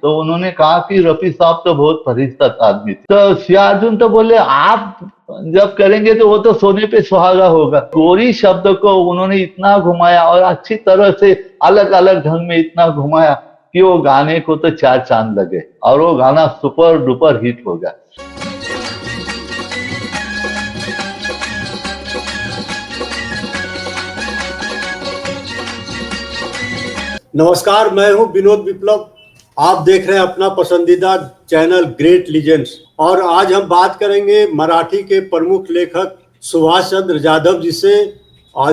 तो उन्होंने कहा कि रफी साहब तो बहुत फरिश्ता आदमी थे। तो सिया अर्जुन तो बोले आप जब करेंगे तो वो तो सोने पे सुहागा होगा। गोरी शब्द को उन्होंने इतना घुमाया और अच्छी तरह से अलग अलग ढंग में इतना घुमाया कि वो गाने को तो चार चांद लगे और वो गाना सुपर डुपर हिट हो गया। नमस्कार, मैं हूं विनोद विप्लव। आप देख रहे हैं अपना पसंदीदा चैनल ग्रेट लीजेंड्स और आज हम बात करेंगे मराठी के प्रमुख लेखक सुभाष चंद्र जाधव जी से,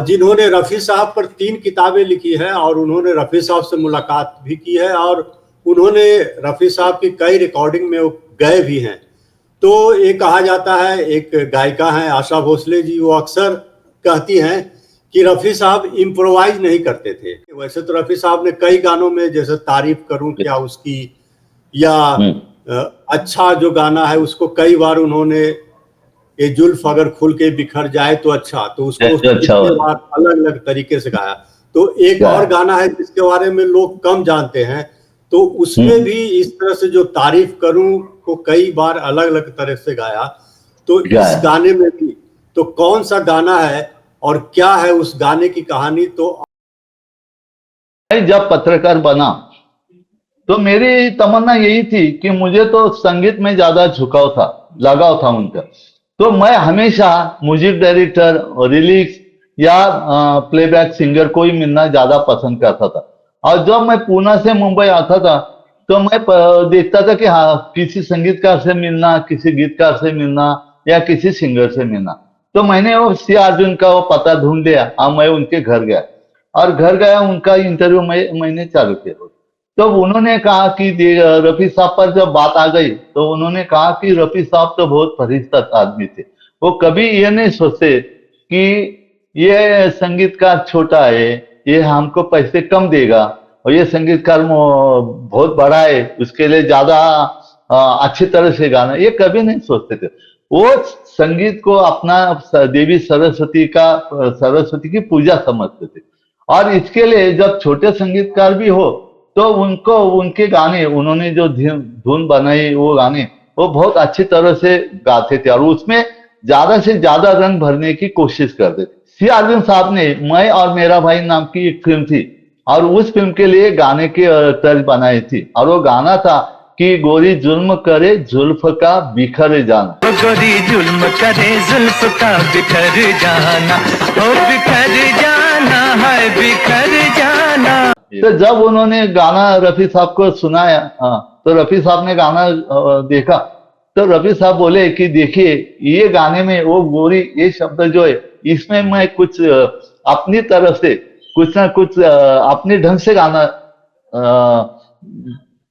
जिन्होंने रफ़ी साहब पर 3 किताबें लिखी है और उन्होंने रफ़ी साहब से मुलाकात भी की है और उन्होंने रफ़ी साहब की कई रिकॉर्डिंग में गए भी हैं। तो ये कहा जाता है, एक गायिका हैं आशा भोसले जी, वो अक्सर कहती हैं कि रफ़ी साहब इम्प्रोवाइज नहीं करते थे। वैसे तो रफ़ी साहब ने कई गानों में, जैसे तारीफ करूं क्या उसकी, या अच्छा जो गाना है उसको कई बार उन्होंने, ये जुल्फ अगर खुल के बिखर जाए तो अच्छा, तो उसको बार अलग अलग तरीके से गाया। तो एक और गाना है जिसके बारे में लोग कम जानते हैं, तो उसमें भी इस तरह से जो तारीफ करूं को कई बार अलग अलग तरह से गाया। तो इस गाने में भी, तो कौन सा गाना है और क्या है उस गाने की कहानी? तो जब पत्रकार बना तो मेरी तमन्ना यही थी कि मुझे तो संगीत में ज्यादा झुकाव था, लगाव था उनका। तो मैं हमेशा म्यूजिक डायरेक्टर, लिरिक्स या प्लेबैक सिंगर को ही मिलना ज्यादा पसंद करता था। और जब मैं पुणे से मुंबई आता था तो मैं देखता था कि हाँ, किसी संगीतकार से मिलना, किसी गीतकार से मिलना या किसी सिंगर से मिलना। तो मैंने वो सिया अर्जुन का वो पता ढूंढ लिया और मैं उनके घर गया और घर गया, उनका इंटरव्यू मैंने चालू किया। तो उन्होंने कहा कि रफी साहब पर जब बात आ गई तो उन्होंने कहा कि रफी साहब तो बहुत फरिश्ता आदमी थे। वो कभी ये नहीं सोचते कि ये संगीतकार छोटा है, ये हमको पैसे कम देगा, और ये संगीतकार बहुत बड़ा है, उसके लिए ज्यादा अच्छी तरह से गाना, ये कभी नहीं सोचते थे। वो संगीत को अपना देवी सरस्वती की पूजा समझते थे। और इसके लिए जब छोटे संगीतकार भी हो तो उनको उनके गाने, उन्होंने जो धुन बनाई, वो गाने वो बहुत अच्छी तरह से गाते थे और उसमें ज्यादा से ज्यादा रंग भरने की कोशिश करते थे। सिया अर्जुन साहब ने मैं और मेरा भाई नाम की एक फिल्म थी और उस फिल्म के लिए गाने की तर्ज बनाई थी और वो गाना था कि गोरी जुल्म करे जुल्फ का बिखर जाना, गोरी जुल्म करे जुल्फ का बिखर जाना, ओ बिखर जाना है बिखर जाना। तो जब उन्होंने गाना रफी साहब को सुनाया, तो रफी साहब ने गाना देखा तो रफी साहब बोले कि देखिए, ये गाने में वो गोरी, ये शब्द जो है, इसमें मैं कुछ अपनी तरफ से कुछ ना कुछ अपने ढंग से गाना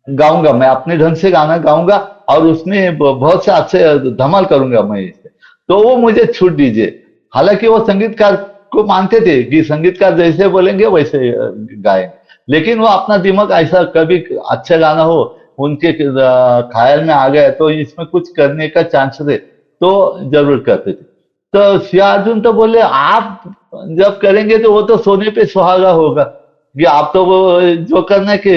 गाऊंगा, मैं अपने ढंग से गाना गाऊंगा और उसमें बहुत से अच्छे धमाल करूंगा मैं इससे, तो वो मुझे छूट दीजिए। हालांकि वो संगीतकार को मानते थे कि संगीतकार जैसे बोलेंगे वैसे गाएंगे, लेकिन वो अपना दिमाग ऐसा, कभी अच्छा गाना हो उनके ख्याल में आ गया तो इसमें कुछ करने का चांस थे तो जरूर करते थे। तो सिया अर्जुन तो बोले आप जब करेंगे तो वो तो सोने पे सुहागा होगा, कि आप तो वो जो करना है कि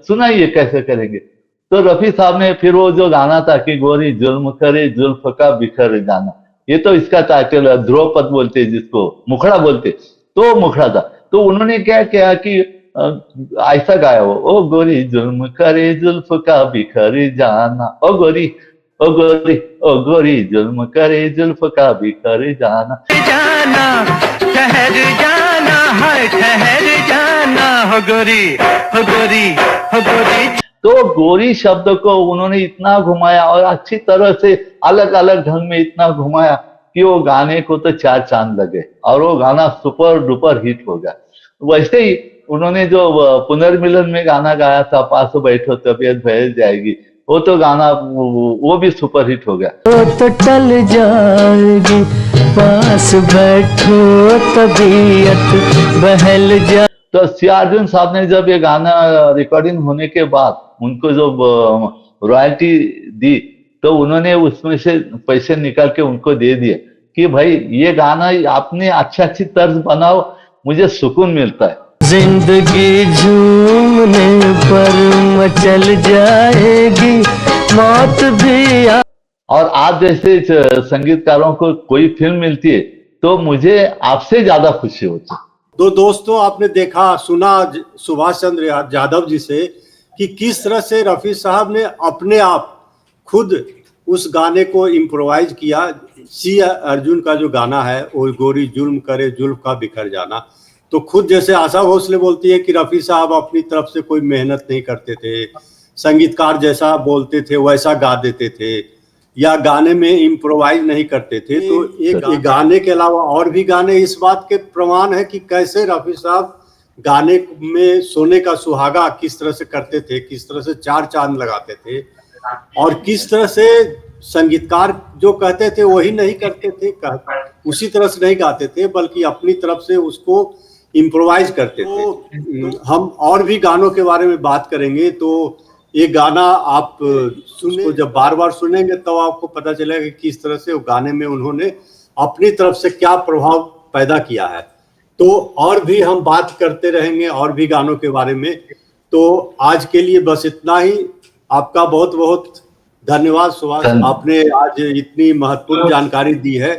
सुनाइए कैसे करेंगे। तो रफी साहब ने फिर वो जो गाना था कि गोरी जुल्म करे जुल्फ का बिखर जाना, ये तो इसका टाइटल है, ध्रुवपद बोलते जिसको, मुखड़ा बोलते, तो मुखड़ा था। तो उन्होंने क्या किया कि ऐसा गाया वो, ओ गोरी जुल्म करे जुल्फ का बिखर जाना, ओ गोरी, ओ गोरी, ओ गोरी जुल्म करे जुल्फ का बिखर जाना, जाना ठहर जाना है ठहर जाना, हो गोरी हो गोरी हो गोरी। तो गोरी शब्द को उन्होंने इतना घुमाया और अच्छी तरह से अलग अलग ढंग में इतना घुमाया कि वो गाने को तो चार चांद लगे और वो गाना सुपर डुपर हिट हो गया। वैसे ही उन्होंने जो पुनर्मिलन में गाना गाया था, पास बैठो तबीयत बहल जाएगी, वो तो गाना वो भी सुपर हिट हो गया। तो टल जाएगी पास बैठो तबीयत बहल जा। तो सिया अर्जुन साहब ने जब ये गाना रिकॉर्डिंग होने के बाद उनको जो रॉयल्टी दी तो उन्होंने उसमें से पैसे निकाल के उनको दे दिए कि भाई ये गाना आपने अच्छी तर्ज बनाओ, मुझे सुकून मिलता है। जिंदगी झूमने पर मचल जाएगी, मौत भी और आप जैसे संगीतकारों को कोई फिल्म मिलती है तो मुझे आपसे ज्यादा खुशी होती है। तो दोस्तों, आपने देखा सुना सुभाष चंद्र यादव जी से कि किस तरह से रफी साहब ने अपने आप खुद उस गाने को इम्प्रोवाइज किया। सी अर्जुन का जो गाना है, वो गोरी जुल्म करे जुल्फ का बिखर जाना, तो खुद जैसे आशा भोसले बोलती है कि रफी साहब अपनी तरफ से कोई मेहनत नहीं करते थे, संगीतकार जैसा बोलते थे वैसा गा देते थे, या गाने में इम्प्रोवाइज नहीं करते थे। तो ये गाने के अलावा और भी गाने इस बात के प्रमाण है कि कैसे रफी साहब गाने में सोने का सुहागा किस तरह से करते थे, किस तरह से चार चांद लगाते थे, और किस तरह से संगीतकार जो कहते थे वही नहीं करते थे, उसी तरह से नहीं गाते थे, बल्कि अपनी तरफ से उसको इम्प्रोवाइज करते थे। तो हम और भी गानों के बारे में बात करेंगे। तो ये गाना आप सुने, जब बार बार सुनेंगे तो आपको पता चलेगा कि किस तरह से वो गाने में उन्होंने अपनी तरफ से क्या प्रभाव पैदा किया है। तो और भी हम बात करते रहेंगे और भी गानों के बारे में। तो आज के लिए बस इतना ही। आपका बहुत बहुत धन्यवाद सुभाष, आपने आज इतनी महत्वपूर्ण जानकारी दी है।